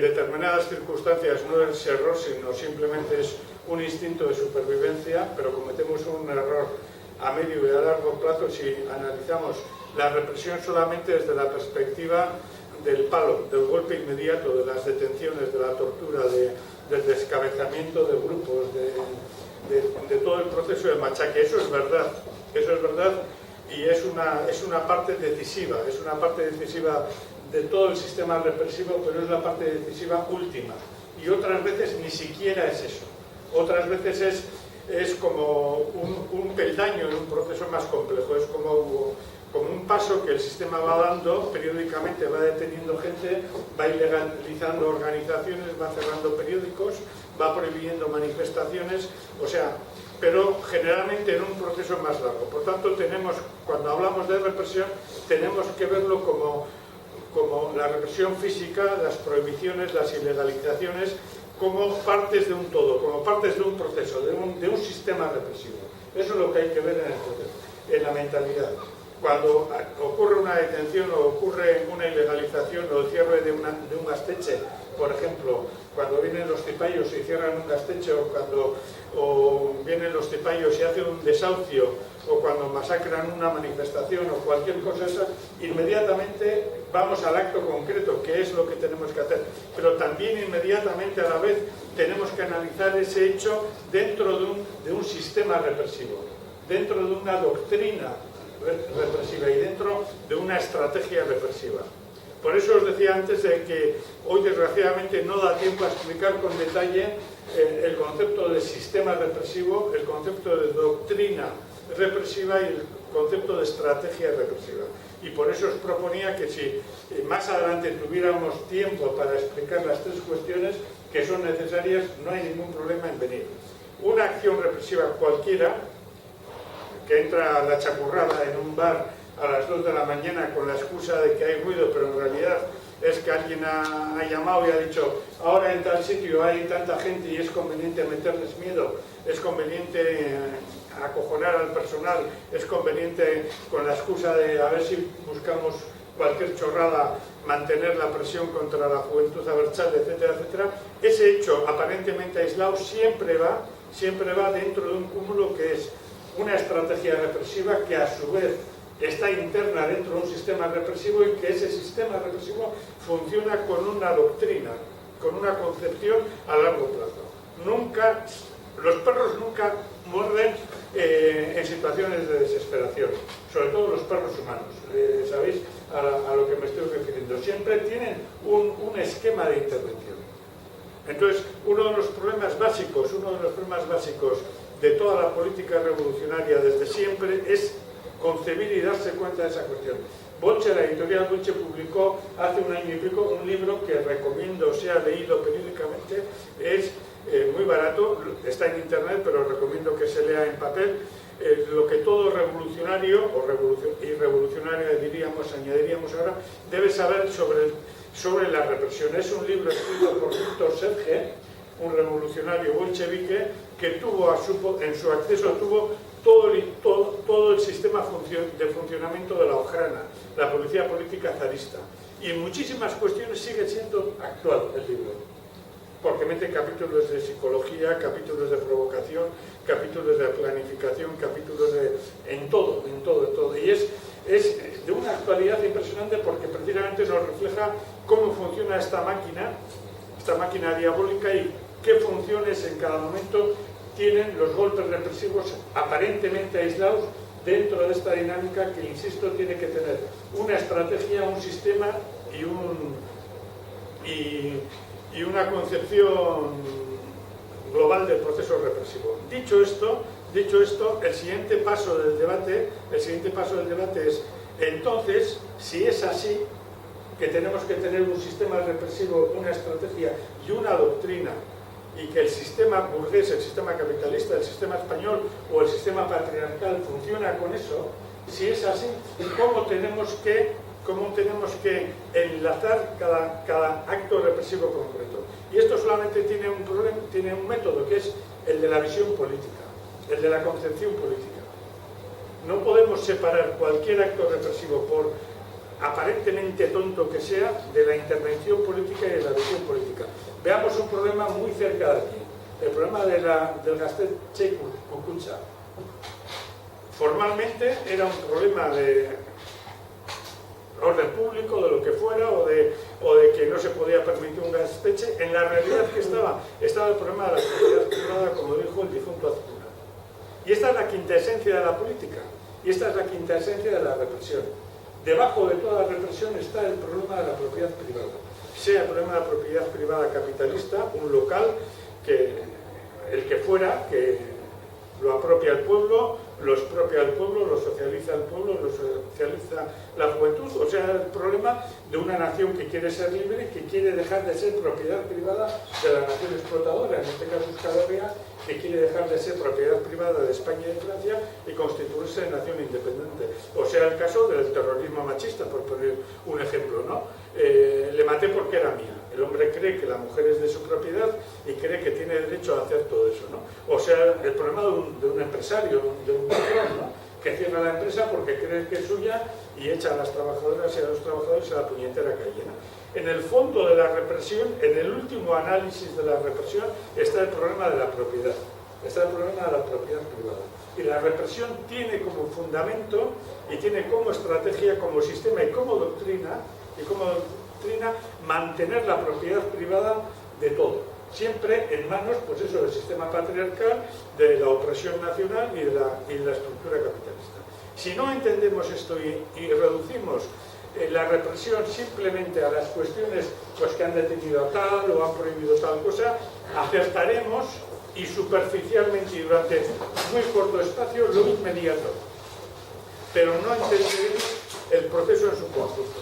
en determinadas circunstancias no es error, sino simplemente es un instinto de supervivencia, pero cometemos un error a medio y a largo plazo si analizamos la represión solamente desde la perspectiva del palo, del golpe inmediato, de las detenciones, de la tortura, del descabezamiento de grupos, de todo el proceso de machaque. Eso es verdad y es una parte decisiva, de todo el sistema represivo, pero es la parte decisiva última. Y otras veces ni siquiera es eso. Otras veces es como un peldaño en un proceso más complejo, es como un paso que el sistema va dando, periódicamente va deteniendo gente, va ilegalizando organizaciones, va cerrando periódicos, va prohibiendo manifestaciones, o sea, pero generalmente en un proceso más largo. Por tanto, cuando hablamos de represión, tenemos que verlo como la represión física, las prohibiciones, las ilegalizaciones, como partes de un todo, como partes de un proceso, de un sistema represivo. Eso es lo que hay que ver en el proceso, en la mentalidad. Cuando ocurre una detención o ocurre una ilegalización o el cierre de un gasteche, por ejemplo, cuando vienen los cipayos y cierran un gasteche, o vienen los cipayos y hacen un desahucio, o cuando masacran una manifestación o cualquier cosa esa, inmediatamente vamos al acto concreto, que es lo que tenemos que hacer. Pero también inmediatamente a la vez tenemos que analizar ese hecho dentro de un sistema represivo, dentro de una doctrina represiva y dentro de una estrategia represiva. Por eso os decía antes de que hoy desgraciadamente no da tiempo a explicar con detalle el concepto de sistema represivo, el concepto de doctrina represiva y el concepto de estrategia represiva. Y por eso os proponía que si más adelante tuviéramos tiempo para explicar las tres cuestiones que son necesarias, no hay ningún problema en venir. Una acción represiva cualquiera, que entra a la chapurrada en un bar a las 2 de la mañana con la excusa de que hay ruido, pero en realidad es que alguien ha llamado y ha dicho ahora en tal sitio hay tanta gente y es conveniente meterles miedo, es conveniente acojonar al personal, es conveniente con la excusa de a ver si buscamos cualquier chorrada, mantener la presión contra la juventud abertzale, etcétera, etcétera. Ese hecho aparentemente aislado siempre va dentro de un cúmulo que es una estrategia represiva que a su vez está interna dentro de un sistema represivo y que ese sistema represivo funciona con una doctrina, con una concepción a largo plazo. Los perros nunca muerden en situaciones de desesperación, sobre todo los perros humanos, ¿sabéis a lo que me estoy refiriendo? Siempre tienen un esquema de intervención. Entonces, uno de los problemas básicos de toda la política revolucionaria desde siempre es concebir y darse cuenta de esa cuestión. Bolche, la editorial Bolche, publicó hace un año y pico un libro que recomiendo sea leído periódicamente, es muy barato, está en internet, pero recomiendo que se lea en papel, lo que todo revolucionario, y revolucionaria añadiríamos ahora, debe saber sobre la represión. Es un libro escrito por Víctor Serge, un revolucionario bolchevique, que en su acceso tuvo todo el sistema de funcionamiento de la Ojrana, la policía política zarista. Y en muchísimas cuestiones sigue siendo actual el libro, porque mete capítulos de psicología, capítulos de provocación, capítulos de planificación, capítulos en todo. Y es de una actualidad impresionante porque precisamente nos refleja cómo funciona esta máquina diabólica y qué funciones en cada momento tienen los golpes represivos aparentemente aislados dentro de esta dinámica que, insisto, tiene que tener una estrategia, un sistema y una concepción global del proceso represivo. Dicho esto, el siguiente paso del debate es, entonces, si es así, que tenemos que tener un sistema represivo, una estrategia y una doctrina, y que el sistema burgués, el sistema capitalista, el sistema español o el sistema patriarcal funciona con eso, si es así, ¿cómo tenemos que enlazar cada acto represivo concreto? Y esto solamente tiene un método, que es el de la visión política, el de la concepción política. No podemos separar cualquier acto represivo aparentemente tonto que sea, de la intervención política y de la visión política. Veamos un problema muy cerca de aquí, el problema del Gaztetxe-Kukuntza. Formalmente era un problema de orden público, de lo que fuera, o de que no se podía permitir un Gaztetxe. En la realidad que estaba el problema de la propiedad privada, como dijo el difunto Azcuna. Y esta es la quinta esencia de la política, y esta es la quinta esencia de la represión. Debajo de toda la represión está el problema de la propiedad privada, sea el problema de la propiedad privada capitalista, un local, el que fuera, que lo apropia el pueblo, lo expropia el pueblo, lo socializa el pueblo, lo socializa la juventud, o sea, el problema de una nación que quiere ser libre, que quiere dejar de ser propiedad privada de la nación explotadora, en este caso Euskal Herria, que quiere dejar de ser propiedad privada de España y de Francia y constituirse en nación independiente. O sea, el caso del terrorismo machista, por poner un ejemplo, ¿no? Le maté porque era mía. El hombre cree que la mujer es de su propiedad y cree que tiene derecho a hacer todo eso, ¿no? O sea, el problema de un empresario, de un patrón, ¿no?, que cierra la empresa porque cree que es suya y echa a las trabajadoras y a los trabajadores a la puñetera calle, ¿no? En el fondo de la represión, en el último análisis de la represión, está el problema de la propiedad, está el problema de la propiedad privada. Y la represión tiene como fundamento y tiene como estrategia, como sistema y como doctrina mantener la propiedad privada de todo, siempre en manos, pues eso, del sistema patriarcal, de la opresión nacional y de la estructura capitalista. Si no entendemos esto y reducimos la represión simplemente a las cuestiones pues, que han detenido a tal o han prohibido tal cosa, acertaremos y superficialmente y durante muy corto espacio lo inmediato, pero no entenderemos el proceso en su conjunto.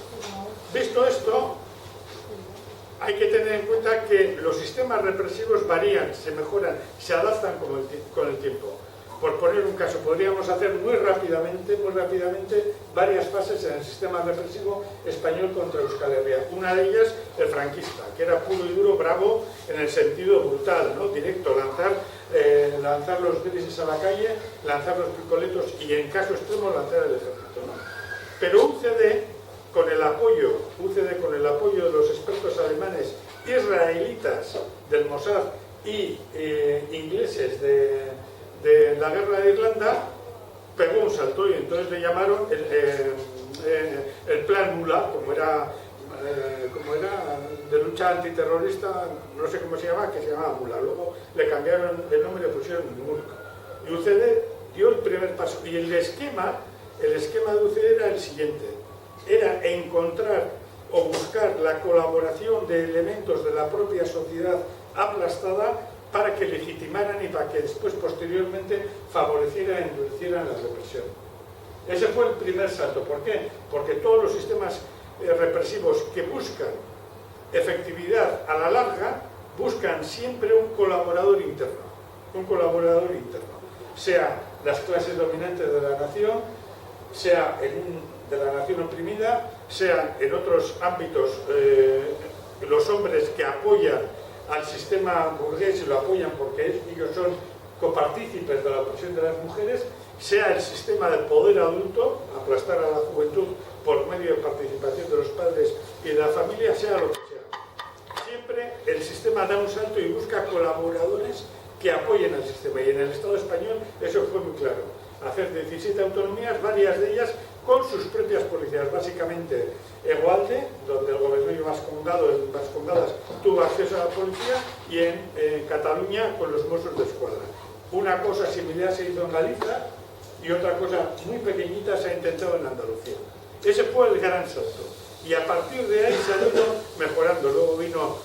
Visto esto, hay que tener en cuenta que los sistemas represivos varían, se mejoran, se adaptan con el tiempo. Por poner un caso, podríamos hacer muy rápidamente varias fases en el sistema represivo español contra Euskal Herria. Una de ellas, el franquista, que era puro y duro, bravo, en el sentido brutal, ¿no?, directo, lanzar los grises a la calle, lanzar los picoletos y, en caso extremo, lanzar el ejército, ¿no? Pero UCD, con el apoyo de los expertos alemanes, israelitas del Mossad y ingleses de la guerra de Irlanda, pegó un salto y entonces le llamaron el plan Mula, como era de lucha antiterrorista, no sé cómo se llama, que se llamaba Mula. Luego le cambiaron el nombre y le pusieron Mula. Y UCD dio el primer paso. Y el esquema de UCD era el siguiente: era encontrar o buscar la colaboración de elementos de la propia sociedad aplastada para que legitimaran y para que después, posteriormente, favorecieran y endurecieran la represión. Ese fue el primer salto. ¿Por qué? Porque todos los sistemas represivos que buscan efectividad a la larga, buscan siempre un colaborador interno, sea las clases dominantes de la nación, sea de la nación oprimida, sea en otros ámbitos los hombres que apoyan al sistema burgués y lo apoyan porque ellos son copartícipes de la opresión de las mujeres, sea el sistema del poder adulto, aplastar a la juventud por medio de participación de los padres y de la familia, sea lo que sea. Siempre el sistema da un salto y busca colaboradores que apoyen al sistema, y en el Estado español eso fue muy claro. Hacer 17 autonomías, varias de ellas con sus propias policías, básicamente Egualde, donde el gobierno vascongado en Vascongadas tuvo acceso a la policía, y en Cataluña con los Mossos d'Esquadra. Una cosa similar se hizo en Galicia y otra cosa muy pequeñita se ha intentado en Andalucía. Ese fue el gran salto, y a partir de ahí se ha ido mejorando. Luego vino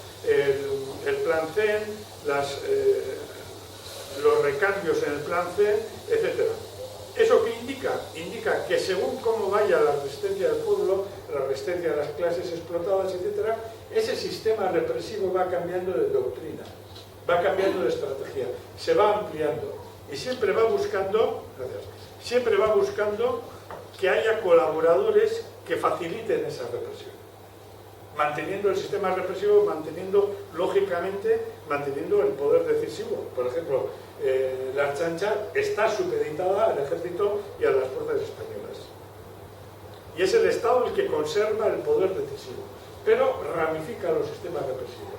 el plan CEN, los recambios en el plan CEN, etc. ¿Eso qué indica? Indica que según cómo vaya la resistencia del pueblo, la resistencia de las clases explotadas, etc., ese sistema represivo va cambiando de doctrina, va cambiando de estrategia, se va ampliando y siempre va buscando que haya colaboradores que faciliten esa represión, manteniendo el sistema represivo, lógicamente, manteniendo el poder decisivo. Por ejemplo, la Ertzaintza está supeditada al ejército y a las fuerzas españolas. y es el Estado el que conserva el poder decisivo, pero ramifica los sistemas represivos.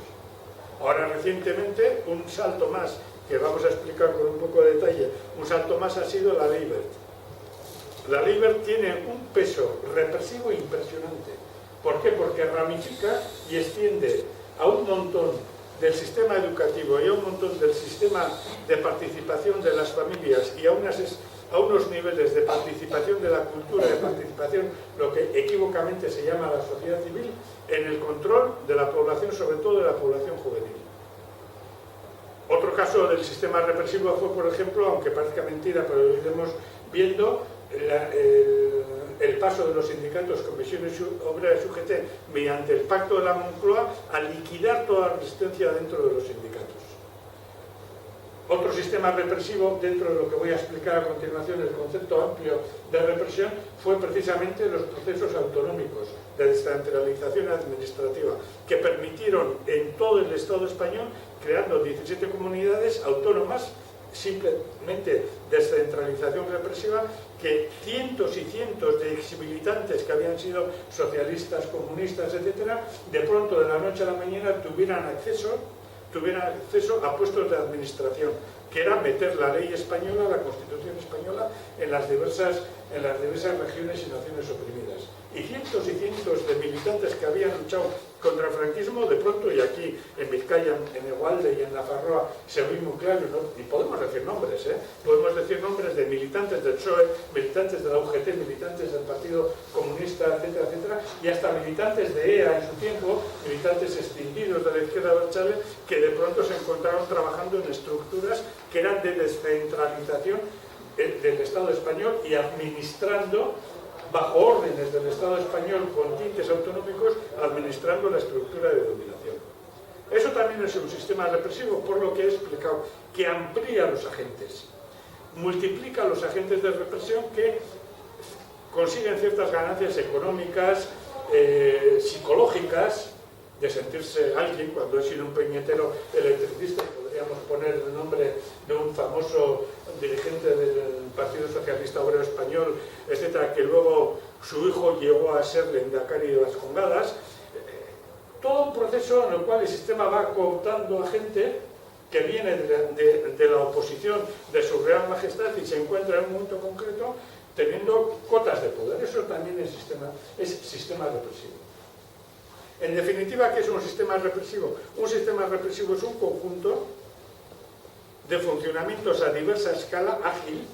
Ahora recientemente, un salto más, que vamos a explicar con un poco de detalle, un salto más ha sido la Ley Wert. La Ley Wert tiene un peso represivo impresionante. ¿Por qué? Porque ramifica y extiende a un montón del sistema educativo y a un montón del sistema de participación de las familias y a unos niveles de participación de la cultura, de participación, lo que equívocamente se llama la sociedad civil, en el control de la población, sobre todo de la población juvenil. Otro caso del sistema represivo fue, por ejemplo, aunque parezca mentira, pero lo iremos viendo, el paso de los sindicatos, comisiones obreras y UGT, mediante el Pacto de la Moncloa, a liquidar toda resistencia dentro de los sindicatos. Otro sistema represivo, dentro de lo que voy a explicar a continuación, el concepto amplio de represión, fue precisamente los procesos autonómicos de descentralización administrativa, que permitieron en todo el Estado español, creando 17 comunidades autónomas, simplemente descentralización represiva, que cientos y cientos de exmilitantes que habían sido socialistas, comunistas, etcétera, de pronto de la noche a la mañana tuvieran acceso a puestos de administración, que era meter la ley española, la Constitución española, en las diversas regiones y naciones oprimidas. Y cientos de militantes que habían luchado contra el franquismo, de pronto, y aquí en Vizcaya, en Egualde y en Nafarroa, se ve muy claro, ¿no? Y podemos decir nombres, podemos decir nombres de militantes del PSOE, militantes de la UGT, militantes del Partido Comunista, etcétera, etcétera, y hasta militantes de EA en su tiempo, militantes extinguidos de la izquierda abertzale, que de pronto se encontraron trabajando en estructuras que eran de descentralización del Estado español y administrando, bajo órdenes del Estado español con tintes autonómicos, administrando la estructura de dominación. Eso también es un sistema represivo, por lo que he explicado, que amplía los agentes, multiplica los agentes de represión que consiguen ciertas ganancias económicas, psicológicas, de sentirse alguien, cuando he sido un peñetero electricista, podríamos poner el nombre de un famoso dirigente del Partido Socialista Obrero Español, etcétera, que luego su hijo llegó a ser Lehendakari de las Congadas. Todo un proceso en el cual el sistema va cooptando a gente que viene de la oposición de su Real Majestad y se encuentra en un momento concreto teniendo cotas de poder. Eso también es sistema represivo. En definitiva, ¿qué es un sistema represivo? Un sistema represivo es un conjunto de funcionamientos a diversa escala, ágil,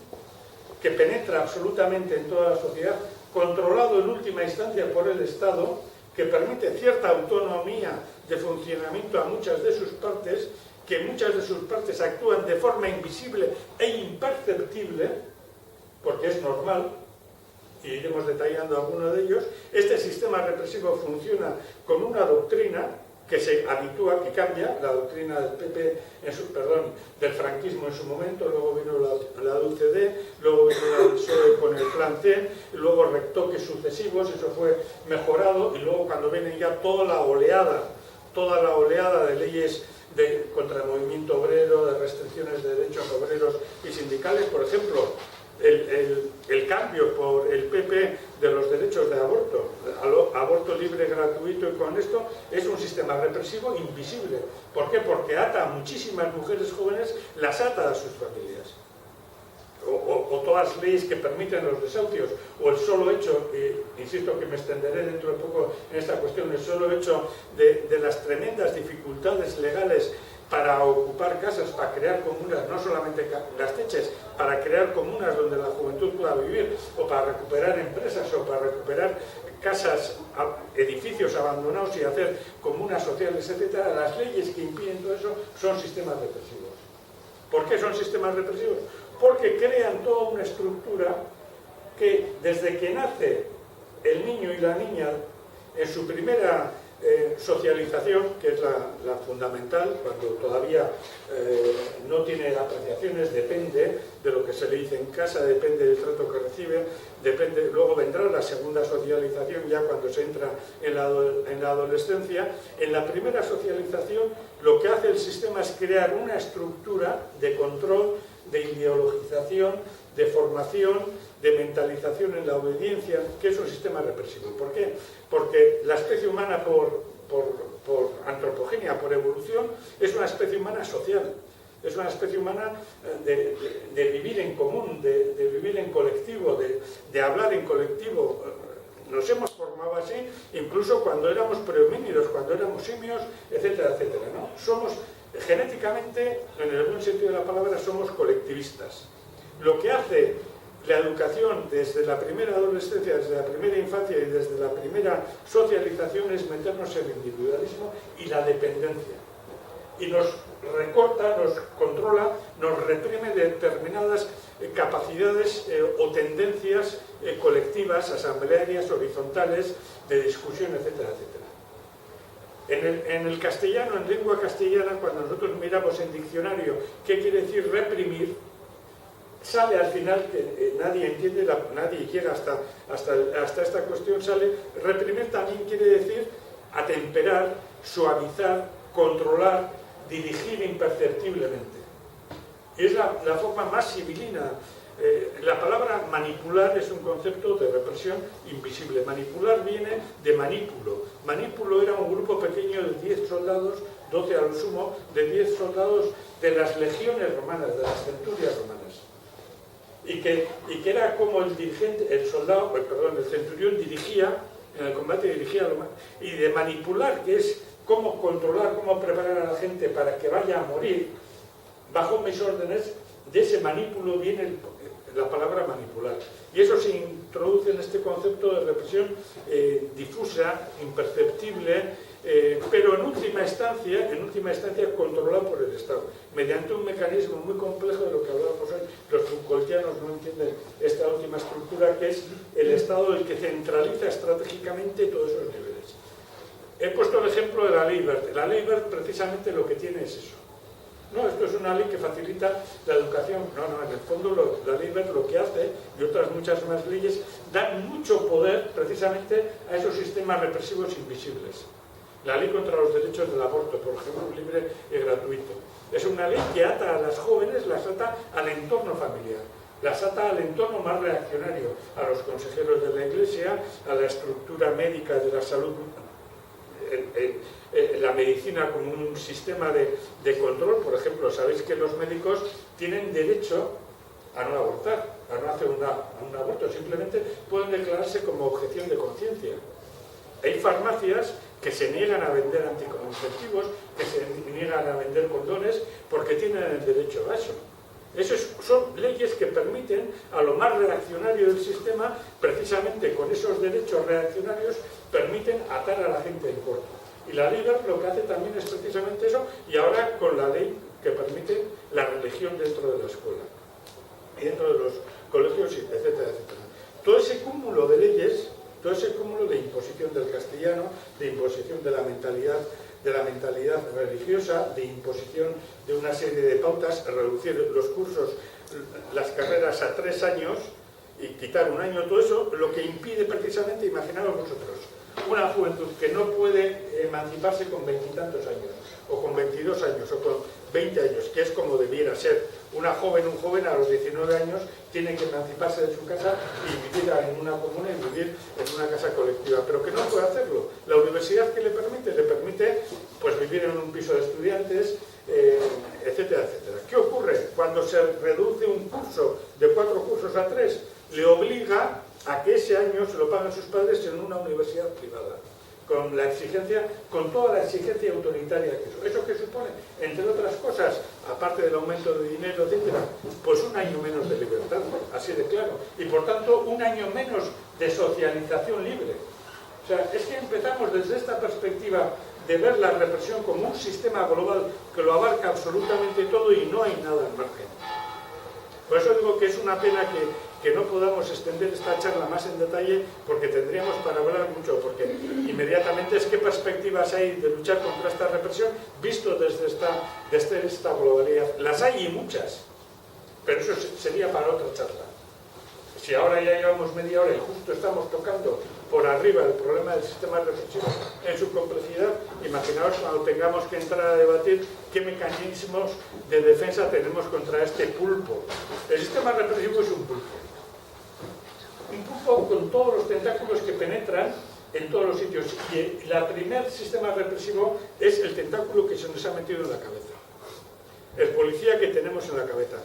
que penetra absolutamente en toda la sociedad, controlado en última instancia por el Estado, que permite cierta autonomía de funcionamiento a muchas de sus partes, que muchas de sus partes actúan de forma invisible e imperceptible, porque es normal, y iremos detallando algunos de ellos. Este sistema represivo funciona con una doctrina que se habitúa, que cambia, la doctrina del PP, del franquismo en su momento, luego vino la UCD, luego vino el PSOE con el Plan C, luego retoques sucesivos, eso fue mejorado, y luego cuando viene ya toda la oleada de leyes contra el movimiento obrero, de restricciones de derechos obreros y sindicales, por ejemplo, el cambio por el PP de los derechos de aborto libre, gratuito, y con esto es un sistema represivo invisible. ¿Por qué? Porque ata a muchísimas mujeres jóvenes, las ata a sus familias. O todas las leyes que permiten los desahucios, o el solo hecho, insisto que me extenderé dentro de poco en esta cuestión, el solo hecho de las tremendas dificultades legales para ocupar casas, para crear comunas, no solamente las teches, para crear comunas donde la juventud pueda vivir, o para recuperar empresas, o para recuperar casas, edificios abandonados y hacer comunas sociales, etc. Las leyes que impiden todo eso son sistemas represivos. ¿Por qué son sistemas represivos? Porque crean toda una estructura que desde que nace el niño y la niña en su primera socialización, que es la fundamental, cuando todavía no tiene apreciaciones, depende de lo que se le dice en casa, depende del trato que recibe, luego vendrá la segunda socialización ya cuando se entra en la adolescencia. En la primera socialización lo que hace el sistema es crear una estructura de control, de ideologización, de formación, de mentalización en la obediencia, que es un sistema represivo. ¿Por qué? Porque la especie humana por antropogenia, por evolución, es una especie humana social. Es una especie humana de vivir en común, de vivir en colectivo, de hablar en colectivo. Nos hemos formado así, incluso cuando éramos prehomínidos, cuando éramos simios, etcétera, etcétera, ¿no? Somos, genéticamente, en el buen sentido de la palabra, somos colectivistas. Lo que hace la educación desde la primera adolescencia, desde la primera infancia y desde la primera socialización es meternos en el individualismo y la dependencia. Y nos recorta, nos controla, nos reprime determinadas capacidades o tendencias colectivas, asamblearias, horizontales, de discusión, etcétera, etcétera. En el castellano, en lengua castellana, cuando nosotros miramos en diccionario qué quiere decir reprimir, sale al final, que nadie entiende, nadie llega hasta esta cuestión, sale, reprimir también quiere decir atemperar, suavizar, controlar, dirigir imperceptiblemente. Es la forma más civilina. La palabra manipular es un concepto de represión invisible. Manipular viene de manípulo. Manípulo era un grupo pequeño de 10 soldados, 12 al sumo, de 10 soldados de las legiones romanas, de las centurias romanas. Y que era como el dirigente, el centurión dirigía, en el combate dirigía, y de manipular, que es cómo controlar, cómo preparar a la gente para que vaya a morir bajo mis órdenes, de ese manípulo viene la palabra manipular. Y eso se introduce en este concepto de represión difusa, imperceptible, pero en última instancia controlado por el Estado, mediante un mecanismo muy complejo de lo que hablábamos hoy. Los Foucaultianos no entienden esta última estructura, que es el Estado el que centraliza estratégicamente todos esos niveles. He puesto el ejemplo de la ley Wert. La ley Wert precisamente lo que tiene es eso. No, esto es una ley que facilita la educación. No, en el fondo la ley Wert lo que hace, y otras muchas más leyes, dan mucho poder precisamente a esos sistemas represivos invisibles. La ley contra los derechos del aborto, por ejemplo, libre y gratuito. Es una ley que ata a las jóvenes, las ata al entorno familiar, las ata al entorno más reaccionario, a los consejeros de la Iglesia, a la estructura médica de la salud, la medicina como un sistema de control. Por ejemplo, sabéis que los médicos tienen derecho a no abortar, a no hacer un aborto, simplemente pueden declararse como objeción de conciencia. Hay farmacias que se niegan a vender anticonceptivos, que se niegan a vender condones, porque tienen el derecho a eso. Esas son leyes que permiten a lo más reaccionario del sistema, precisamente con esos derechos reaccionarios, permiten atar a la gente en corto. Y la ley Wert lo que hace también es precisamente eso, y ahora con la ley que permite la religión dentro de la escuela, y dentro de los colegios, etcétera, etcétera. Todo ese cúmulo de leyes, todo ese cúmulo de imposición del castellano, de imposición de la mentalidad religiosa, de imposición de una serie de pautas, reducir los cursos, las carreras a 3 años y quitar un año, todo eso, lo que impide precisamente, imaginaos vosotros, una juventud que no puede emanciparse con 20 y tantos años, o con 22 años, o con 20 años, que es como debiera ser. Un joven a los 19 años tiene que emanciparse de su casa y vivir en una comuna y vivir en una casa colectiva, pero que no puede hacerlo. La universidad, ¿qué le permite? Le permite pues vivir en un piso de estudiantes, etcétera, etcétera. ¿Qué ocurre? Cuando se reduce un curso de 4 cursos a 3, le obliga a que ese año se lo paguen sus padres en una universidad privada, con toda la exigencia autoritaria que eso. ¿Eso qué supone? Entre otras cosas, aparte del aumento de dinero, etcétera, pues un año menos de libertad, así de claro, y por tanto un año menos de socialización libre. O sea, es que empezamos desde esta perspectiva de ver la represión como un sistema global que lo abarca absolutamente todo y no hay nada al margen. Por eso digo que es una pena que no podamos extender esta charla más en detalle, porque tendríamos para hablar mucho, porque inmediatamente es qué perspectivas hay de luchar contra esta represión visto desde esta globalidad. Las hay y muchas, pero eso sería para otra charla. si ahora ya llevamos media hora y justo estamos tocando por arriba el problema del sistema represivo en su complejidad, imaginaos cuando tengamos que entrar a debatir qué mecanismos de defensa tenemos contra este pulpo. El sistema represivo es un pulpo. Un pulpo con todos los tentáculos que penetran en todos los sitios. Y el primer sistema represivo es el tentáculo que se nos ha metido en la cabeza. El policía que tenemos en la cabeza.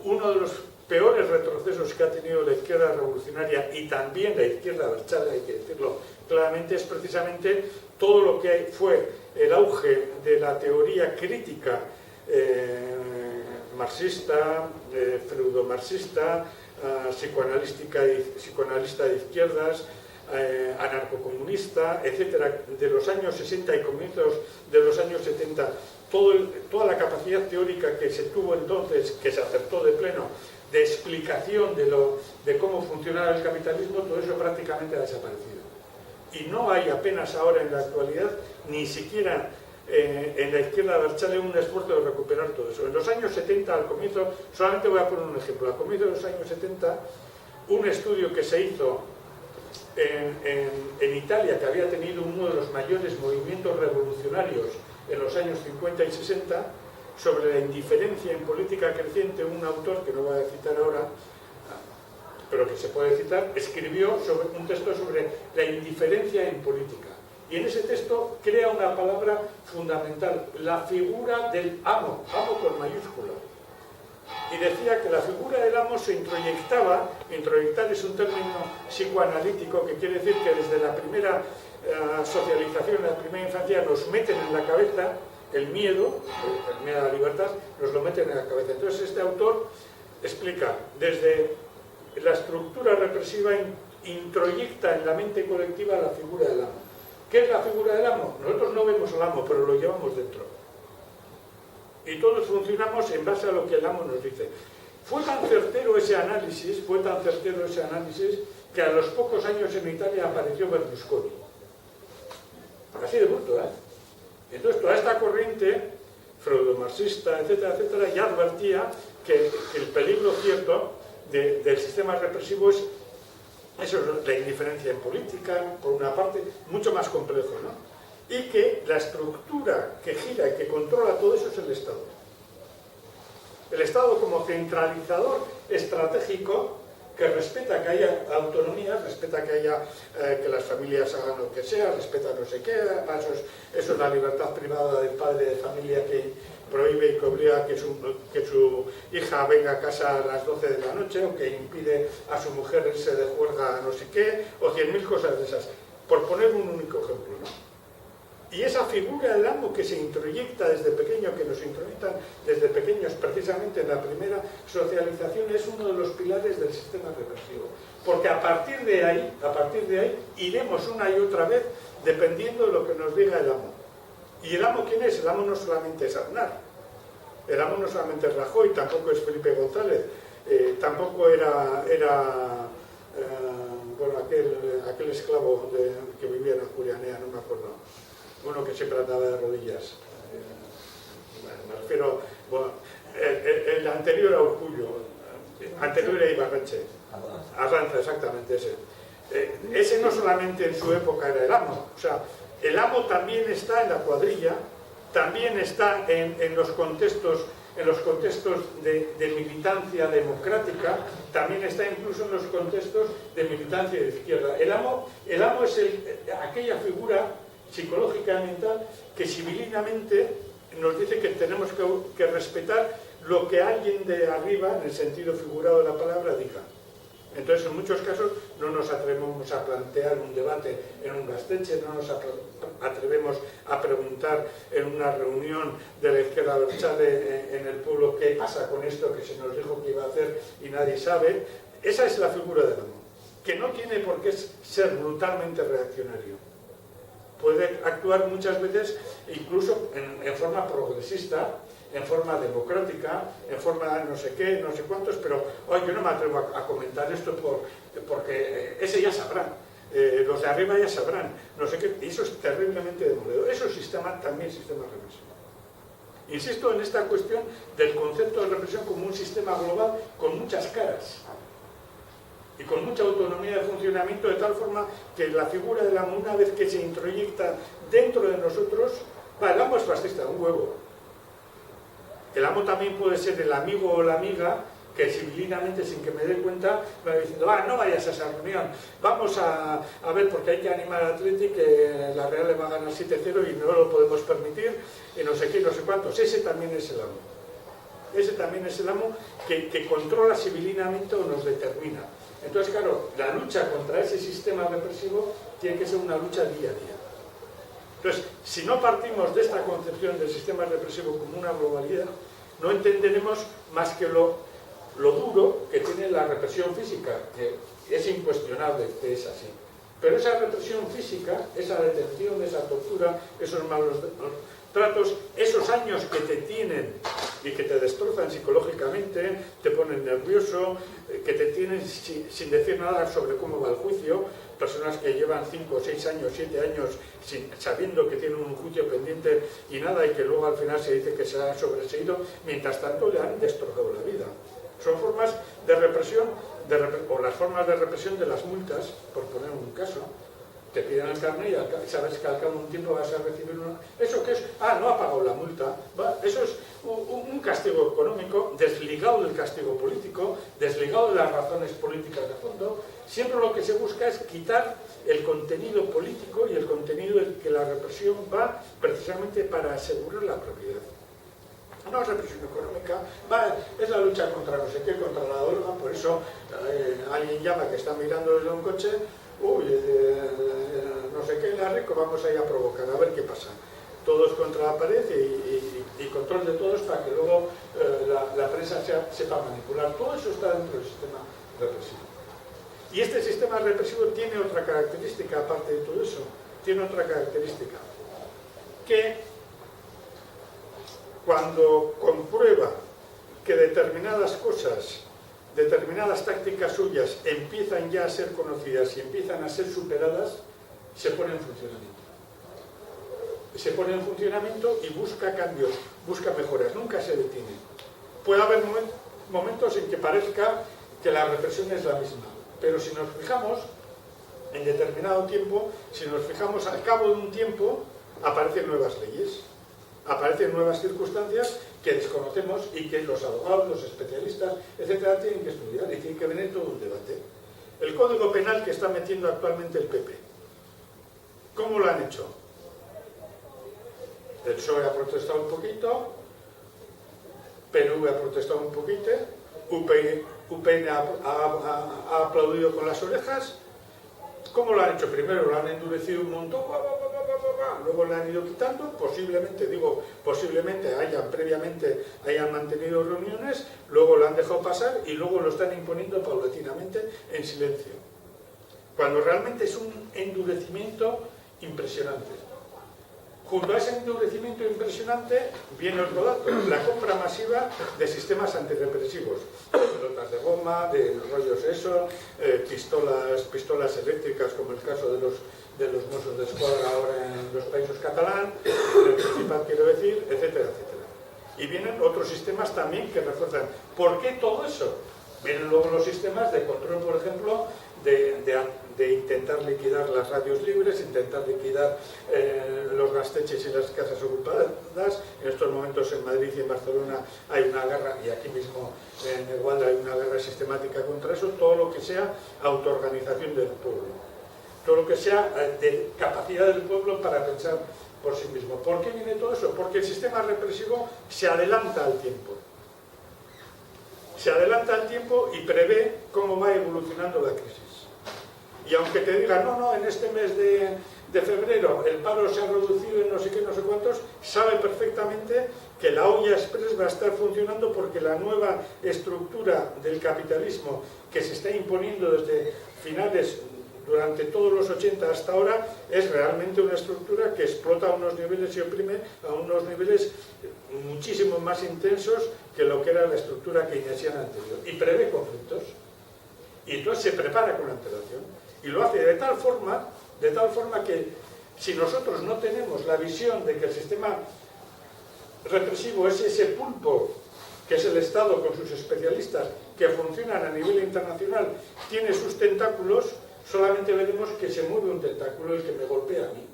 Uno de los peores retrocesos que ha tenido la izquierda revolucionaria y también la izquierda abertzale, hay que decirlo claramente, es precisamente todo lo que fue el auge de la teoría crítica marxista, freudomarxista, psicoanalista de izquierdas, anarcocomunista, etcétera, de los años 60 y comienzos de los años 70, toda la capacidad teórica que se tuvo entonces, que se aceptó de pleno, de explicación de cómo funcionaba el capitalismo, todo eso prácticamente ha desaparecido. Y no hay apenas ahora en la actualidad, ni siquiera en la izquierda abertzale, un esfuerzo de recuperar todo eso. En los años 70, al comienzo, solamente voy a poner un ejemplo, al comienzo de los años 70, un estudio que se hizo en Italia, que había tenido uno de los mayores movimientos revolucionarios en los años 50 y 60, sobre la indiferencia en política creciente, un autor, que no voy a citar ahora, pero que se puede citar, escribió un texto sobre la indiferencia en política. Y en ese texto crea una palabra fundamental, la figura del amo, amo con mayúscula. Y decía que la figura del amo se introyectaba, introyectar es un término psicoanalítico que quiere decir que desde la primera socialización, la primera infancia, nos meten en la cabeza el miedo a la libertad, nos lo meten en la cabeza. Entonces este autor explica, desde la estructura represiva introyecta en la mente colectiva la figura del amo. ¿Qué es la figura del amo? Nosotros no vemos al amo, pero lo llevamos dentro. Y todos funcionamos en base a lo que el amo nos dice. Fue tan certero ese análisis, que a los pocos años en Italia apareció Berlusconi. Así de bruto, ¿eh? Entonces toda esta corriente, freudomarxista, etcétera, etcétera, ya advertía que el peligro cierto del sistema represivo es eso, la indiferencia en política, por una parte, mucho más complejo, ¿no? Y que la estructura que gira y que controla todo eso es el Estado. El Estado como centralizador estratégico que respeta que haya autonomía, respeta que haya que las familias hagan lo que sea, respeta no sé qué, eso es la libertad privada del padre de familia que prohíbe y que obliga que su hija venga a casa a las 12 de la noche, o que impide a su mujer irse de juerga a no sé qué, o 100.000 cosas de esas, por poner un único ejemplo, ¿no? Y esa figura del amo que se introyecta desde pequeño, que nos introyectan desde pequeños, precisamente en la primera socialización, es uno de los pilares del sistema represivo. Porque a partir de ahí, iremos una y otra vez dependiendo de lo que nos diga el amo. ¿Y el amo quién es? El amo no solamente es Aznar, el amo no solamente es Rajoy, tampoco es Felipe González, tampoco era bueno, aquel esclavo que vivía en Julianea, no me acuerdo. Uno que siempre andaba de rodillas. Me refiero, bueno, el anterior a Urkullu, anterior a Ibarretxe. Arranza, exactamente ese. Ese no solamente en su época era el amo, o sea, el amo también está en la cuadrilla, también está en los contextos de militancia democrática, también está incluso en los contextos de militancia de izquierda. El amo es aquella figura psicológica y mental que civilinamente nos dice que tenemos que respetar lo que alguien de arriba, en el sentido figurado de la palabra, diga. Entonces, en muchos casos no nos atrevemos a plantear un debate en un Gasteize, no nos atrevemos a preguntar en una reunión de la izquierda abertzale en el pueblo qué pasa con esto que se nos dijo que iba a hacer y nadie sabe. Esa es la figura del amo, que no tiene por qué ser brutalmente reaccionario. Puede actuar muchas veces incluso en forma progresista, en forma democrática, en forma no sé qué, no sé cuántos, pero hoy yo no me atrevo a comentar esto porque ese ya sabrán, los de arriba ya sabrán, no sé qué, y eso es terriblemente demoledor. Eso es también sistema represivo. Insisto en esta cuestión del concepto de represión como un sistema global con muchas caras. y con mucha autonomía de funcionamiento, de tal forma que la figura del amo, una vez que se introyecta dentro de nosotros, el amo es fascista, un huevo. El amo también puede ser el amigo o la amiga que civilinamente, sin que me dé cuenta, me va diciendo, no vayas a esa reunión, vamos a ver, porque hay que animar al Atleti, que la Real le va a ganar 7-0 y no lo podemos permitir, y no sé qué, no sé cuántos. Ese también es el amo. Ese también es el amo que controla civilinamente o nos determina. Entonces, claro, la lucha contra ese sistema represivo tiene que ser una lucha día a día. Entonces, si no partimos de esta concepción del sistema represivo como una globalidad, no entenderemos más que lo duro que tiene la represión física, que es incuestionable que es así. Pero esa represión física, esa detención, esa tortura, esos malos tratos, esos años que te tienen y que te destrozan psicológicamente, te ponen nervioso, que te tienen sin decir nada sobre cómo va el juicio, personas que llevan 5, 6 años, 7 años sabiendo que tienen un juicio pendiente y nada, y que luego al final se dice que se ha sobreseído, mientras tanto le han destrozado la vida. Son formas de represión, o las formas de represión de las multas, por poner un caso. Te piden el carnet y sabes que al cabo de un tiempo vas a recibir una... ¿Eso qué es? No ha pagado la multa. Eso es un castigo económico desligado del castigo político, desligado de las razones políticas de fondo. Siempre lo que se busca es quitar el contenido político y el contenido en que la represión va precisamente para asegurar la propiedad. No es represión económica, es la lucha contra no sé qué, contra la droga. Por eso alguien llama que está mirando desde un coche, no sé qué, la rico, vamos a ir a provocar, a ver qué pasa. Todos contra la pared y control de todos para que luego la prensa sepa manipular. Todo eso está dentro del sistema represivo. Y este sistema represivo tiene otra característica, aparte de todo eso, tiene otra característica, que cuando comprueba que determinadas cosas, determinadas tácticas suyas empiezan ya a ser conocidas y empiezan a ser superadas, se pone en funcionamiento. Se pone en funcionamiento y busca cambios, busca mejoras, nunca se detiene. Puede haber momentos en que parezca que la represión es la misma, pero si nos fijamos en determinado tiempo, si nos fijamos al cabo de un tiempo, aparecen nuevas leyes. Aparecen nuevas circunstancias que desconocemos y que los abogados, los especialistas, etcétera, tienen que estudiar y tiene que venir todo un debate. El Código Penal que está metiendo actualmente el PP, ¿cómo lo han hecho? El PSOE ha protestado un poquito, PNV ha protestado un poquito, UPN ha aplaudido con las orejas. ¿Cómo lo han hecho? Primero lo han endurecido un montón, luego lo han ido quitando, posiblemente previamente hayan mantenido reuniones, luego lo han dejado pasar y luego lo están imponiendo paulatinamente en silencio. Cuando realmente es un endurecimiento impresionante. Junto a ese endurecimiento impresionante viene otro dato, la compra masiva de sistemas antirrepresivos, pelotas de goma, de rollos eso, pistolas eléctricas como el caso de los Mossos d'Esquadra ahora en los países catalán, el Principat quiero decir, etcétera, etcétera. Y vienen otros sistemas también que refuerzan. ¿Por qué todo eso? Vienen luego los sistemas de control, por ejemplo, de intentar liquidar las radios libres, intentar liquidar los gasteches y las casas ocupadas. En estos momentos en Madrid y en Barcelona hay una guerra, y aquí mismo en Igualda hay una guerra sistemática contra eso, todo lo que sea autoorganización del pueblo, todo lo que sea de capacidad del pueblo para pensar por sí mismo. ¿Por qué viene todo eso? Porque el sistema represivo se adelanta al tiempo. Se adelanta al tiempo y prevé cómo va evolucionando la crisis. Y aunque te digan, no, en este mes de febrero el paro se ha reducido en no sé qué, no sé cuántos, sabe perfectamente que la olla express va a estar funcionando porque la nueva estructura del capitalismo que se está imponiendo desde finales, durante todos los 80 hasta ahora, es realmente una estructura que explota a unos niveles y oprime a unos niveles muchísimo más intensos que lo que era la estructura keynesiana anterior. Y prevé conflictos. Y entonces se prepara con antelación. Y lo hace de tal forma que si nosotros no tenemos la visión de que el sistema represivo es ese pulpo que es el Estado con sus especialistas que funcionan a nivel internacional tiene sus tentáculos, solamente veremos que se mueve un tentáculo el que me golpea a mí,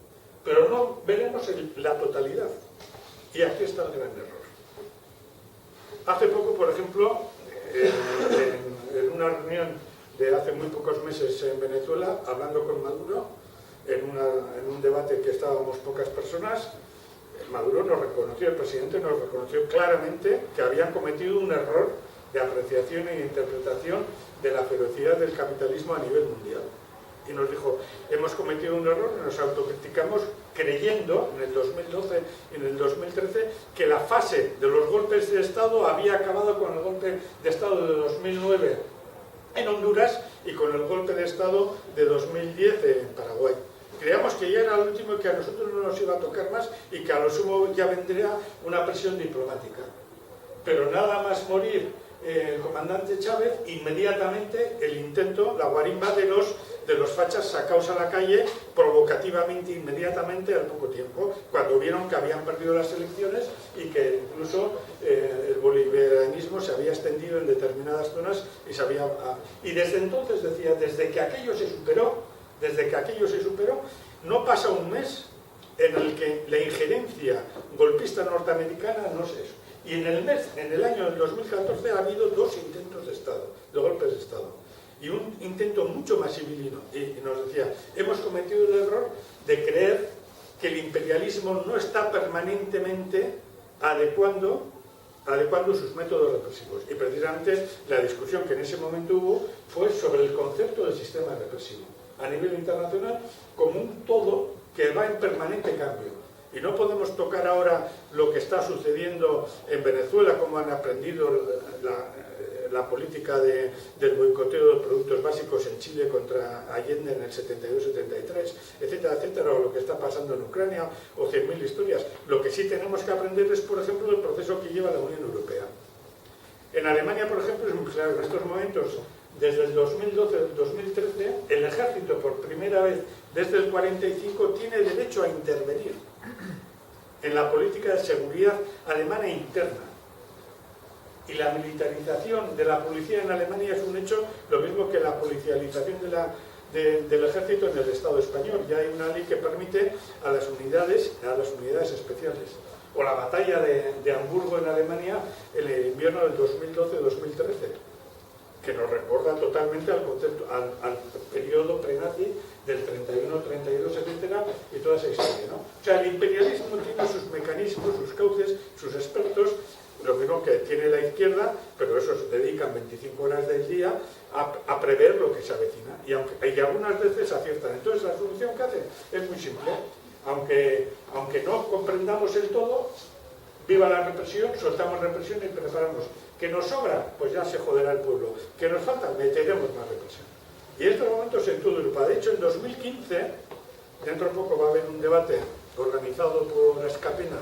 pero no veremos la totalidad. Y aquí está el gran error. Hace poco, por ejemplo, en una reunión de hace muy pocos meses en Venezuela, hablando con Maduro, en un debate que estábamos pocas personas, Maduro nos reconoció, el presidente nos reconoció claramente que habían cometido un error de apreciación e interpretación de la ferocidad del capitalismo a nivel mundial. Y nos dijo, hemos cometido un error, nos autocriticamos creyendo en el 2012 y en el 2013 que la fase de los golpes de Estado había acabado con el golpe de Estado de 2009 en Honduras y con el golpe de Estado de 2010 en Paraguay. Creíamos que ya era el último y que a nosotros no nos iba a tocar más y que a lo sumo ya vendría una presión diplomática. Pero nada más morir el comandante Chávez, inmediatamente el intento, la guarimba de los fachas sacados a la calle provocativamente, inmediatamente, al poco tiempo, cuando vieron que habían perdido las elecciones y que incluso el bolivarianismo se había extendido en determinadas zonas y desde entonces decía, desde que aquello se superó, no pasa un mes en el que la injerencia golpista norteamericana no sé eso. Y en el año 2014 ha habido 2 intentos de Estado, de golpes de Estado. Y un intento mucho más civilino. Y nos decía, hemos cometido el error de creer que el imperialismo no está permanentemente adecuando sus métodos represivos. Y precisamente la discusión que en ese momento hubo fue sobre el concepto del sistema represivo a nivel internacional como un todo que va en permanente cambio. Y no podemos tocar ahora lo que está sucediendo en Venezuela, cómo han aprendido la política del boicoteo de productos básicos en Chile contra Allende en el 72-73, etcétera, etcétera, o lo que está pasando en Ucrania, o 100.000 historias. Lo que sí tenemos que aprender es, por ejemplo, el proceso que lleva la Unión Europea. En Alemania, por ejemplo, es muy claro, en estos momentos, desde el 2012 al 2013, el ejército, por primera vez desde el 45, tiene derecho a intervenir en la política de seguridad alemana interna. Y la militarización de la policía en Alemania es un hecho, lo mismo que la policialización del ejército en el Estado español. Ya hay una ley que permite a las unidades especiales. O la batalla de Hamburgo en Alemania en el invierno del 2012-2013, que nos recuerda totalmente al concepto, al periodo prenazi del 31, 32, etcétera, y toda esa historia, ¿no? O sea, el imperialismo tiene sus mecanismos, sus cauces, sus expertos, lo mismo que tiene la izquierda, pero esos dedican 25 horas del día a prever lo que se avecina, y algunas veces aciertan. Entonces, la solución que hacen es muy simple. Aunque no comprendamos el todo, viva la represión, soltamos represión y preparamos. ¿Que nos sobra? Pues ya se joderá el pueblo. ¿Que nos falta? Meteremos más represión. Y en estos momentos en toda Europa. De hecho, en 2015, dentro de poco va a haber un debate organizado por Escapena,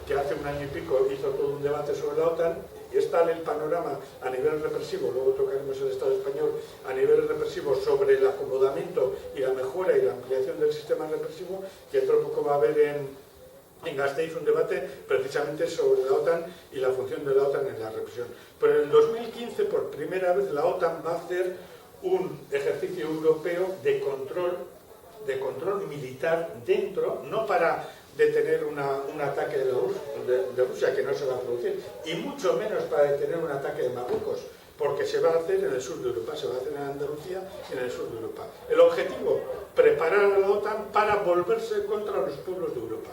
que hace un año y pico hizo todo un debate sobre la OTAN, y es tal el panorama a nivel represivo, luego tocaremos el Estado español, a nivel represivo sobre el acomodamiento y la mejora y la ampliación del sistema represivo, que dentro de poco va a haber en Gasteiz un debate precisamente sobre la OTAN y la función de la OTAN en la represión. Pero en el 2015, por primera vez, la OTAN va a hacer un ejercicio europeo de control militar dentro, no para detener un ataque de Rusia, que no se va a producir, y mucho menos para detener un ataque de Marruecos, porque se va a hacer en el sur de Europa, se va a hacer en Andalucía y en el sur de Europa. El objetivo, preparar a la OTAN para volverse contra los pueblos de Europa.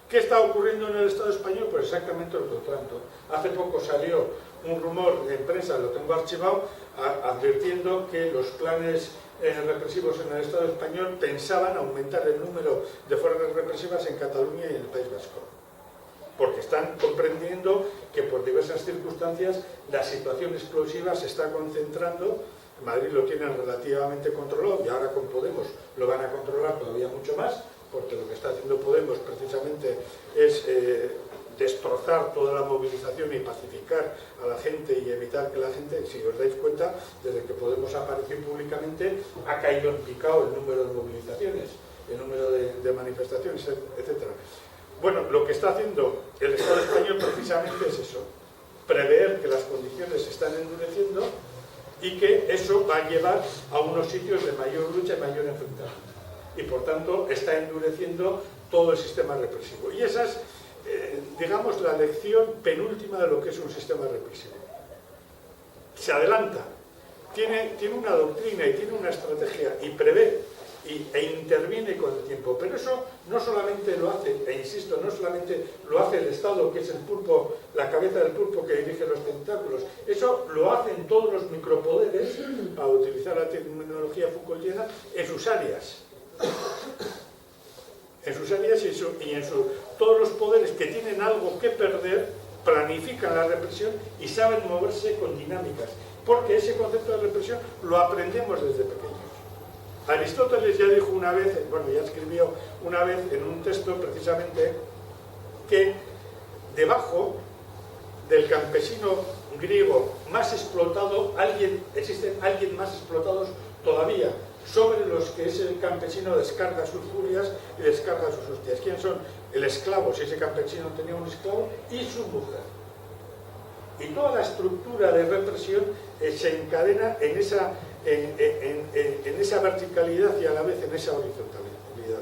¿Qué está ocurriendo en el Estado español? Pues exactamente lo contrario. Hace poco salió un rumor de prensa, lo tengo archivado, advirtiendo que los planes represivos en el Estado español pensaban aumentar el número de fuerzas represivas en Cataluña y en el País Vasco. Porque están comprendiendo que por diversas circunstancias la situación explosiva se está concentrando. Madrid lo tienen relativamente controlado y ahora con Podemos lo van a controlar todavía mucho más, porque lo que está haciendo Podemos precisamente es destrozar toda la movilización y pacificar a la gente y evitar que la gente, si os dais cuenta, desde que Podemos aparecer públicamente, ha caído en picado el número de movilizaciones, el número de manifestaciones, etc. Bueno, lo que está haciendo el Estado español precisamente es eso. prever que las condiciones se están endureciendo y que eso va a llevar a unos sitios de mayor lucha y mayor enfrentamiento. Y por tanto está endureciendo todo el sistema represivo. Y esa es, digamos, la lección penúltima de lo que es un sistema represivo. Se adelanta, tiene una doctrina y tiene una estrategia y prevé e interviene con el tiempo. Pero eso no solamente lo hace, e insisto, no solamente lo hace el Estado, que es el pulpo, la cabeza del pulpo que dirige los tentáculos, eso lo hacen todos los micropoderes, para utilizar la terminología Foucaultiana, en sus áreas. En sus áreas todos los poderes que tienen algo que perder, planifican la represión y saben moverse con dinámicas. Porque ese concepto de represión lo aprendemos desde pequeños. Aristóteles ya dijo una vez, bueno, ya escribió una vez en un texto precisamente, que debajo del campesino griego más explotado, existen alguien más explotados todavía, sobre los que ese campesino descarga sus furias y descarga sus hostias. ¿Quién son? El esclavo, si ese campesino tenía un esclavo, y su mujer. Y toda la estructura de represión se encadena en esa verticalidad y a la vez en esa horizontalidad.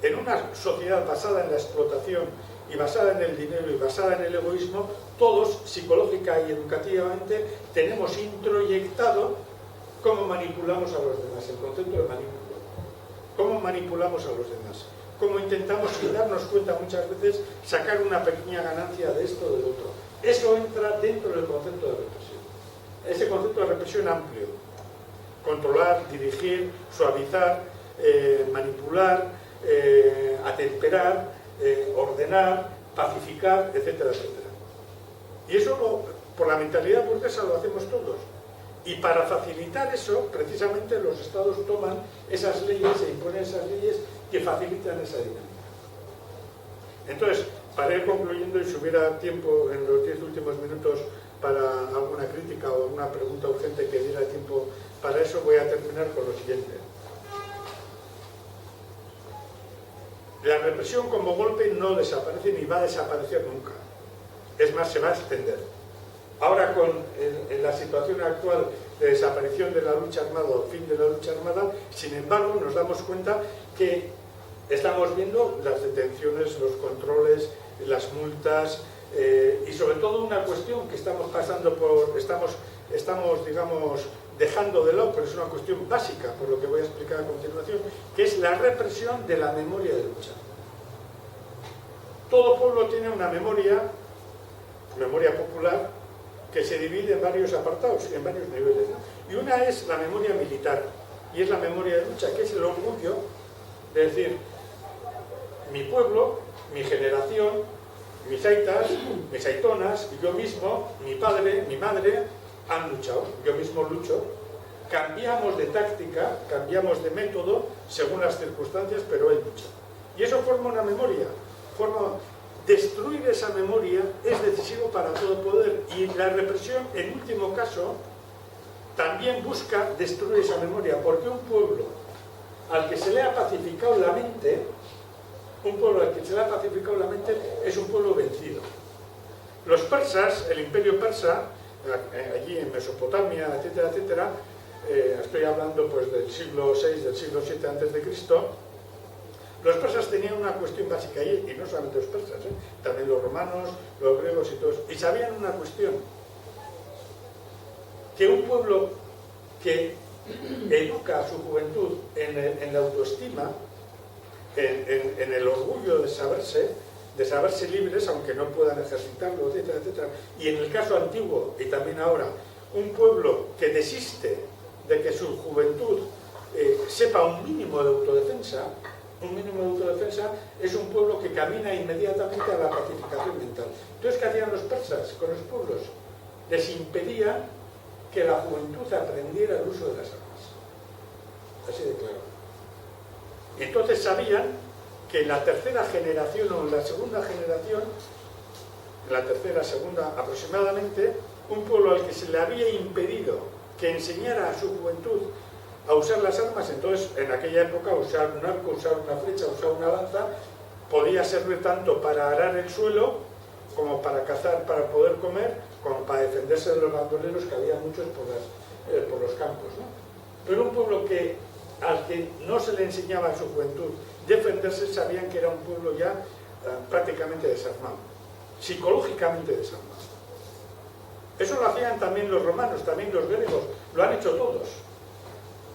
En una sociedad basada en la explotación y basada en el dinero y basada en el egoísmo, todos, psicológica y educativamente, tenemos introyectado cómo manipulamos a los demás, el concepto de manipular. Cómo manipulamos a los demás. Cómo intentamos, sin darnos cuenta muchas veces, sacar una pequeña ganancia de esto o del otro. Eso entra dentro del concepto de represión. Ese concepto de represión amplio. Controlar, dirigir, suavizar, manipular, atemperar, ordenar, pacificar, etcétera, etcétera. Y eso por la mentalidad burguesa lo hacemos todos. Y para facilitar eso, precisamente los estados toman esas leyes e imponen esas leyes que facilitan esa dinámica. Entonces, para ir concluyendo, y si hubiera tiempo en los 10 últimos minutos para alguna crítica o alguna pregunta urgente que diera tiempo para eso, voy a terminar con lo siguiente. La represión como golpe no desaparece ni va a desaparecer nunca. Es más, se va a extender. Ahora, en la situación actual de desaparición de la lucha armada o fin de la lucha armada, sin embargo, nos damos cuenta que estamos viendo las detenciones, los controles, las multas y sobre todo una cuestión que estamos pasando por, estamos digamos, dejando de lado, pero es una cuestión básica, por lo que voy a explicar a continuación, que es la represión de la memoria de lucha. Todo pueblo tiene una memoria popular, que se divide en varios apartados, en varios niveles, ¿no? Y una es la memoria militar, y es la memoria de lucha, que es el orgullo de decir, mi pueblo, mi generación, mis aitas, mis aitonas, yo mismo, mi padre, mi madre, han luchado, yo mismo lucho. Cambiamos de táctica, cambiamos de método, según las circunstancias, pero hay lucha. Y eso forma una memoria, destruir esa memoria es decisivo para todo poder, y la represión, en último caso, también busca destruir esa memoria, porque un pueblo al que se le ha pacificado la mente, es un pueblo vencido. Los persas, el imperio persa, allí en Mesopotamia, etcétera, etcétera, estoy hablando pues del siglo VI, del siglo VII a.C., los persas tenían una cuestión básica, y no solamente los persas, también los romanos, los griegos y todos, y sabían una cuestión, que un pueblo que educa a su juventud en la autoestima, en el orgullo de saberse libres, aunque no puedan ejercitarlo, etcétera, etcétera, y en el caso antiguo, y también ahora, un pueblo que desiste de que su juventud sepa un mínimo de autodefensa, es un pueblo que camina inmediatamente a la pacificación mental. Entonces, ¿qué hacían los persas con los pueblos? Les impedían que la juventud aprendiera el uso de las armas. Así de claro. Y entonces sabían que en la tercera generación o en la segunda generación, en la tercera, segunda aproximadamente, un pueblo al que se le había impedido que enseñara a su juventud a usar las armas, entonces en aquella época usar un arco, usar una flecha, usar una lanza, podía servir tanto para arar el suelo como para cazar, para poder comer, como para defenderse de los bandoleros, que había muchos por los campos, ¿no? Pero un pueblo al que no se le enseñaba a su juventud defenderse, sabían que era un pueblo ya prácticamente desarmado, psicológicamente desarmado. Eso lo hacían también los romanos, también los griegos, lo han hecho todos.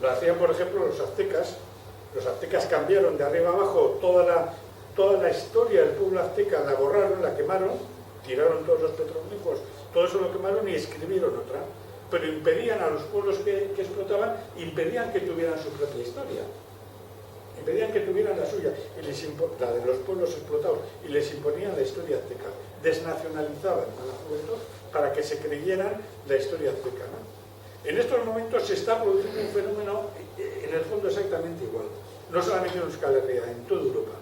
Lo hacían, por ejemplo, los aztecas. Los aztecas cambiaron de arriba abajo toda la historia del pueblo azteca, la borraron, la quemaron, tiraron todos los petroglifos, todo eso lo quemaron y escribieron otra. Pero impedían a los pueblos que explotaban, impedían que tuvieran su propia historia. Impedían que tuvieran la suya, la de los pueblos explotados, y les imponían la historia azteca. Desnacionalizaban a la juventud para que se creyeran la historia azteca, ¿no? En estos momentos se está produciendo un fenómeno, en el fondo exactamente igual. No solamente en Euskal Herria, en toda Europa.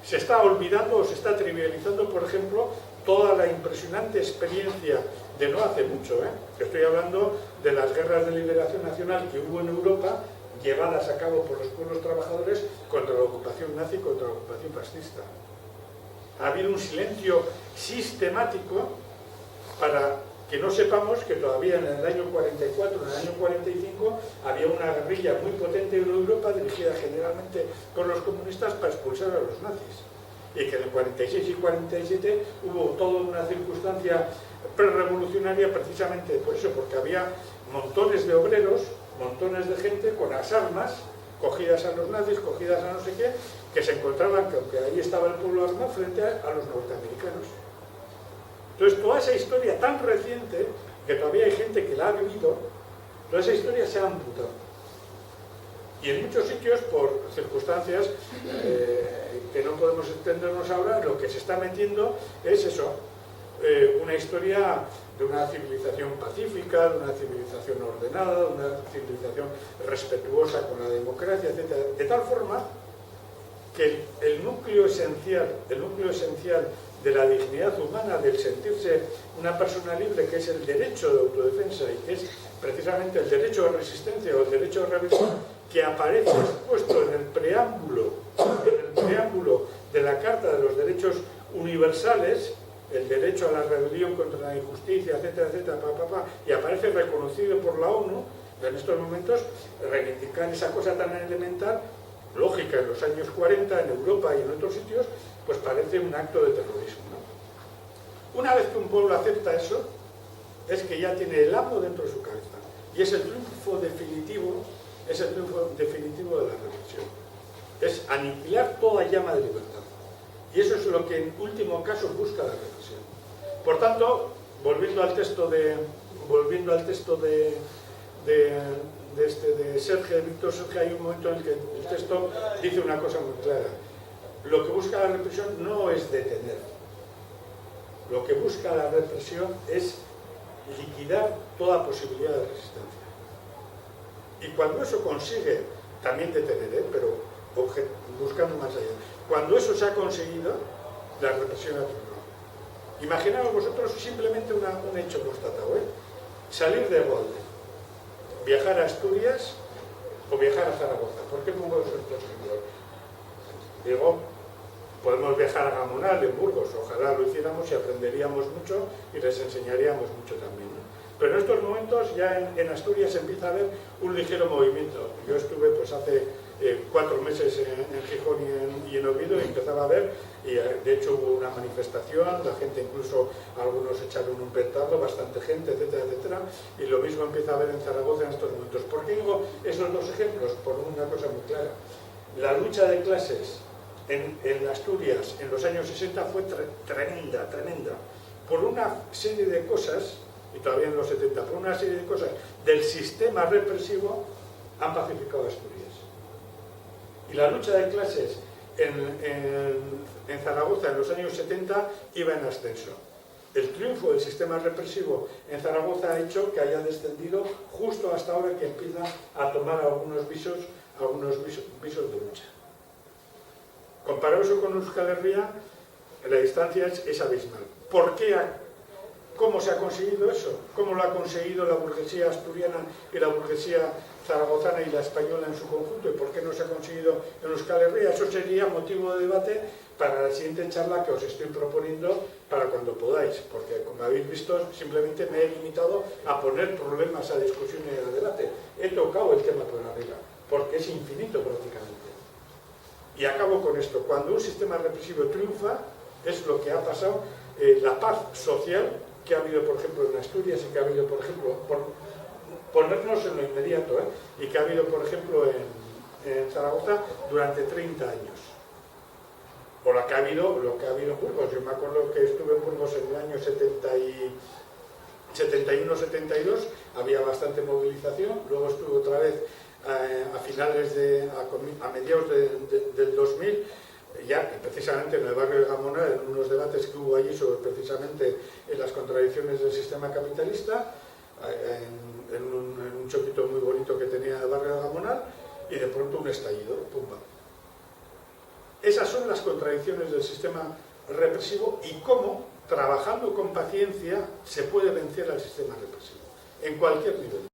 Se está olvidando o se está trivializando, por ejemplo, toda la impresionante experiencia de no hace mucho, estoy hablando de las guerras de liberación nacional que hubo en Europa, llevadas a cabo por los pueblos trabajadores contra la ocupación nazi, contra la ocupación fascista. Ha habido un silencio sistemático para que no sepamos que todavía en el año 44, en el año 45, había una guerrilla muy potente en Europa, dirigida generalmente por los comunistas, para expulsar a los nazis. Y que en el 46 y 47 hubo toda una circunstancia prerevolucionaria precisamente por eso, porque había montones de obreros, montones de gente con las armas, cogidas a los nazis, cogidas a no sé qué, que se encontraban, que aunque ahí estaba el pueblo armado, frente a los norteamericanos. Entonces, toda esa historia tan reciente, que todavía hay gente que la ha vivido, toda esa historia se ha amputado. Y en muchos sitios, por circunstancias que no podemos entendernos ahora, lo que se está metiendo es eso, una historia de una civilización pacífica, de una civilización ordenada, de una civilización respetuosa con la democracia, etc. De tal forma que el núcleo esencial de la dignidad humana, del sentirse una persona libre, que es el derecho de autodefensa y que es precisamente el derecho de resistencia o el derecho de rebelión, que aparece expuesto en el preámbulo de la Carta de los Derechos Universales, el derecho a la rebelión contra la injusticia, etcétera, etcétera, y aparece reconocido por la ONU. En estos momentos, reivindicar esa cosa tan elemental, lógica en los años 40 en Europa y en otros sitios, pues parece un acto de terrorismo, ¿no? Una vez que un pueblo acepta eso, es que ya tiene el amo dentro de su cabeza, y es el triunfo definitivo, de la revolución. Es aniquilar toda llama de libertad, y eso es lo que en último caso busca la represión. Por tanto, volviendo al texto de Serge, de Víctor Serge, hay un momento en el que el texto dice una cosa muy clara. Lo que busca la represión no es detener. Lo que busca la represión es liquidar toda posibilidad de resistencia. Y cuando eso consigue, también detener, pero buscando más allá. Cuando eso se ha conseguido, la represión ha triunfado. Imaginaos vosotros simplemente un hecho constatado, salir de Golde, viajar a Asturias o viajar a Zaragoza. ¿Por qué pongo esos dos ejemplos? Digo, podemos viajar a Gamonal, en Burgos, ojalá lo hiciéramos y aprenderíamos mucho y les enseñaríamos mucho también, ¿no? Pero en estos momentos ya en Asturias empieza a haber un ligero movimiento. Yo estuve pues hace 4 meses en Gijón y en Oviedo, y empezaba a ver, y de hecho hubo una manifestación, la gente incluso, algunos echaron un petardo, bastante gente, etcétera, etcétera, y lo mismo empieza a haber en Zaragoza en estos momentos. ¿Por qué digo esos dos ejemplos? Por una cosa muy clara. La lucha de clases en Asturias en los años 60 fue tremenda, por una serie de cosas, y todavía en los 70, por una serie de cosas del sistema represivo, han pacificado Asturias. Y la lucha de clases en Zaragoza en los años 70 iba en ascenso. El triunfo del sistema represivo en Zaragoza ha hecho que haya descendido justo hasta ahora, que empieza a tomar algunos visos de lucha. Comparado eso con Euskal Herria, la distancia es abismal. ¿Por qué? ¿Cómo se ha conseguido eso? ¿Cómo lo ha conseguido la burguesía asturiana y la burguesía zaragozana y la española en su conjunto, y por qué no se ha conseguido en Euskal Herria. Eso sería motivo de debate para la siguiente charla que os estoy proponiendo para cuando podáis, porque como habéis visto simplemente me he limitado a poner problemas a discusión y a debate. He tocado el tema por arriba, porque es infinito prácticamente. Y acabo con esto: cuando un sistema represivo triunfa, es lo que ha pasado, la paz social que ha habido, por ejemplo, en Asturias, y que ha habido, por ejemplo, por ponernos en lo inmediato, y que ha habido, por ejemplo, en Zaragoza durante 30 años. O lo que ha habido en Burgos. Yo me acuerdo que estuve en Burgos en el año 71-72, había bastante movilización. Luego estuve otra vez a mediados del 2000, ya precisamente en el barrio de Gamonal, en unos debates que hubo allí sobre precisamente las contradicciones del sistema capitalista, en un choquito muy bonito que tenía el barrio de Gamonal, y de pronto un estallido, ¡pumba! Esas son las contradicciones del sistema represivo, y cómo, trabajando con paciencia, se puede vencer al sistema represivo, en cualquier nivel.